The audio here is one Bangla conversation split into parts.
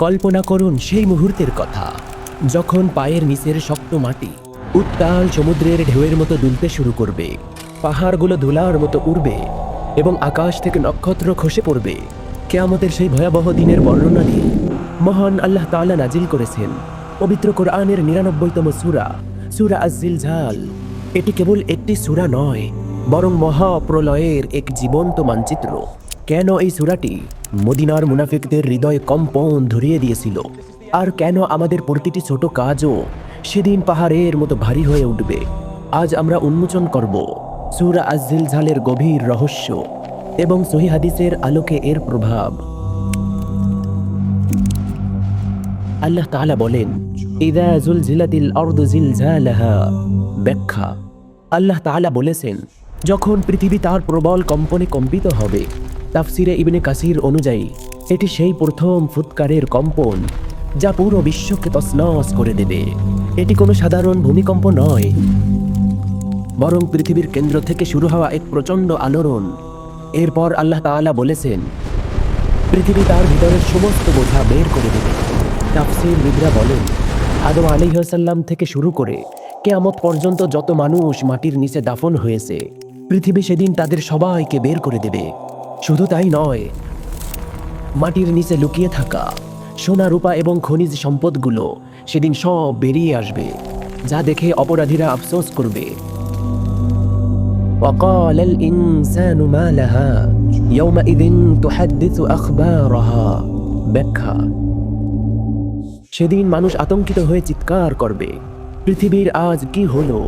কল্পনা করুন সেই মুহূর্তের কথা যখন পায়ের নিচের শক্ত মাটি উত্তাল সমুদ্রের ঢেউয়ের মতো দুলতে শুরু করবে, পাহাড়গুলো ধুলার মতো উড়বে এবং আকাশ থেকে নক্ষত্র খসে পড়বে। কিয়ামতের সেই ভয়াবহ দিনের বর্ণনা দিয়ে মহান আল্লাহ তাআলা নাজিল করেছেন পবিত্র কোরআনের ৯৯তম সূরা, সূরা আজ-জিলজাল। এটি কেবল একটি সূরা নয়, বরং মহাপ্রলয়ের এক জীবন্ত মানচিত্র। কেন এই সূরাটি মদিনার মুনাফিকদের হৃদয়ে কম্পন ধরিয়ে দিয়েছিল, আর কেন আমাদের প্রতিটি ছোট কাজও সেদিন পাহাড়ের মতো ভারী হয়ে উঠবে, আজ আমরা উন্মোচন করব সূরা আজ-জিলজালের গভীর রহস্য এবং সহিহ হাদিসের আলোকে এর প্রভাব। আল্লাহ তাআলা বলেন, ইযা যুলজিলাতিল আরদু জিলজালাহা। ব্যাখ্যা: আল্লাহ তাআলা বলেছেন, যখন পৃথিবী তার প্রবল কম্পনে কম্পিত হবে। তাফসিরে ইবনে কাসির অনুযায়ী এটি সেই প্রথম ফুৎকারের কম্পন যা পুরো বিশ্বকে তছনছ করে দেবে। এটি কোনো সাধারণ ভূমিকম্প নয়, বরং পৃথিবীর কেন্দ্র থেকে শুরু হওয়া এক প্রচণ্ড আলোড়ন। এরপর আল্লাহ তাআলা বলেছেন, পৃথিবী তার ভিতরের সমস্ত বোঝা বের করে দেবে। তাফসীরবিদরা বলেন, আদম আলাইহিস সালাম থেকে শুরু করে কিয়ামত পর্যন্ত যত মানুষ মাটির নিচে দাফন হয়েছে, পৃথিবী সেদিন তাদের সবাইকে বের করে দেবে। শুধু তাই নয়, মাটির নিচে লুকিয়ে থাকা সোনা, রূপা এবং খনিজ সম্পদগুলো সেদিন সব বেরিয়ে আসবে, যা দেখে অপরাধীরা আফসোস করবে। وقال الإنسان ما لها يومئذ تحدث أخبارها। ব্যাখ্যা: সেদিন মানুষ আতঙ্কিত হয়ে চিৎকার করবে, পৃথিবীর আজ কি হলো?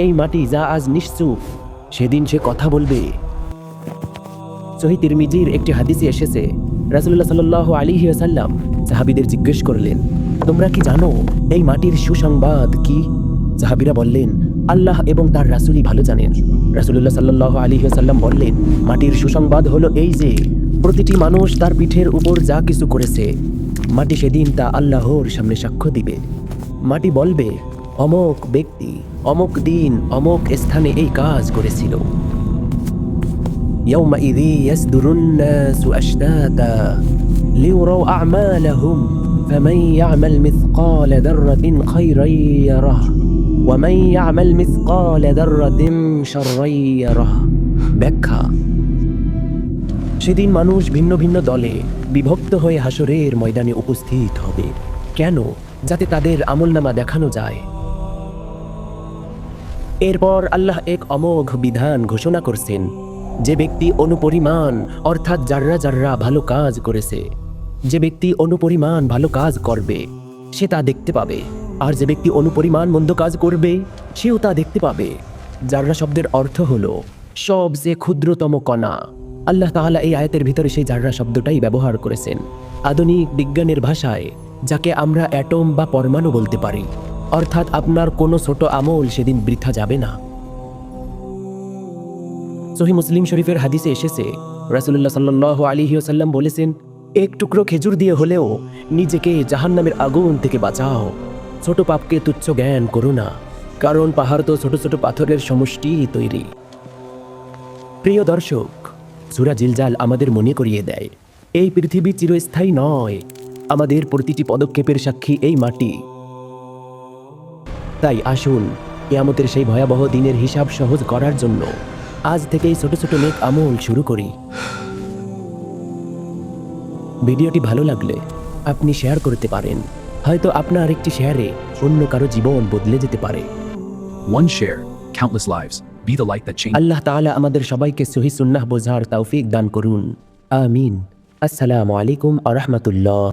এই মাটি যা আজ নিশ্চুপ, সেদিন সে কথা বলবে। সহিহ তিরমিজির একটি হাদিসে এসেছে, রাসূলুল্লাহ সাল্লাল্লাহু আলাইহি ওয়াসাল্লাম সাহাবীদের জিজ্ঞেস করলেন, তোমরা কি জানো এই মাটির সুসংবাদ কি? সাহাবীরা বললেন, আল্লাহ এবং তার রাসূলই ভালো জানেন। রাসূলুল্লাহ সাল্লাল্লাহু আলাইহি ওয়াসাল্লাম বললেন, মাটির সুসংবাদ হলো এই যে প্রতিটি মানুষ তার পিঠের উপর যা কিছু করেছে, মাটি সেদিন তা আল্লাহর সামনে সাক্ষ্য দিবে। মাটি বলবে, অমুক ব্যক্তি অমুক দিন অমুক স্থানে এই কাজ করেছিল। يومئذ يصدر الناس أشتاتا ليروا أعمالهم فمن يعمل مثقال ذرة خيرا يره ومن يعمل مثقال ذرة شرا يره। ব্যাখ্যা: সেদিন মানুষ ভিন্ন ভিন্ন দলে বিভক্ত হয়ে হাসরের ময়দানে উপস্থিত হবে। কেন? যাতে তাদের আমলনামা দেখানো যায়। এরপর আল্লাহ এক অমোঘ বিধান ঘোষণা করছেন, যে ব্যক্তি অনুপরিমাণ অর্থাৎ জাররা জাররা ভালো কাজ করেছে, যে ব্যক্তি অনুপরিমাণ ভালো কাজ করবে সে তা দেখতে পাবে, আর যে ব্যক্তি অনুপরিমাণ মন্দ কাজ করবে সেও তা দেখতে পাবে। জাররা শব্দের অর্থ হলো সবচেয়ে ক্ষুদ্রতম কণা। আল্লাহ তাআলা এই আয়াতের ভিতরে সেই জাররা শব্দটাই ব্যবহার করেছেন, আধুনিক বিজ্ঞানের ভাষায় যাকে আমরা অ্যাটম বা পরমাণু বলতে পারি। অর্থাৎ আপনার কোনো ছোট আমল সেদিন বৃথা যাবে না। সহিহ মুসলিম শরীফের হাদিসে এসেছে, রাসূলুল্লাহ সাল্লাল্লাহু আলাইহি ওয়াসাল্লাম বলেছেন, এক টুকরো খেজুর দিয়ে হলেও নিজেকে জাহান্নামের আগুন থেকে বাঁচাও। ছোট পাপকে তুচ্ছ জ্ঞান করো না, কারণ পাহাড় তো ছোট ছোট পাথরের সমষ্টি তৈরি। প্রিয় দর্শক, সূরা জিলজাল আমাদের মনে করিয়ে দেয়, এই পৃথিবী চিরস্থায়ী নয়, আমাদের প্রতিটি পদক্ষেপের সাক্ষী এই মাটি। তাই আসুন কিয়ামতের সেই ভয়াবহ দিনের হিসাব সহজ করার জন্য আজ থেকেই ছোট ছোট নেক আমল শুরু করি। ভিডিওটি ভালো লাগলে আপনি শেয়ার করতে পারেন, হয়তো আপনার একটি শেয়ারে অন্য কারো জীবন বদলে যেতে পারে। One share, countless lives. Be the light that changes. আল্লাহ তাআলা আমাদের সবাইকে সহিহ সুন্নাহ বোঝার তৌফিক দান করুন। আমিন। আসসালামু আলাইকুম ওয়া রাহমাতুল্লাহ।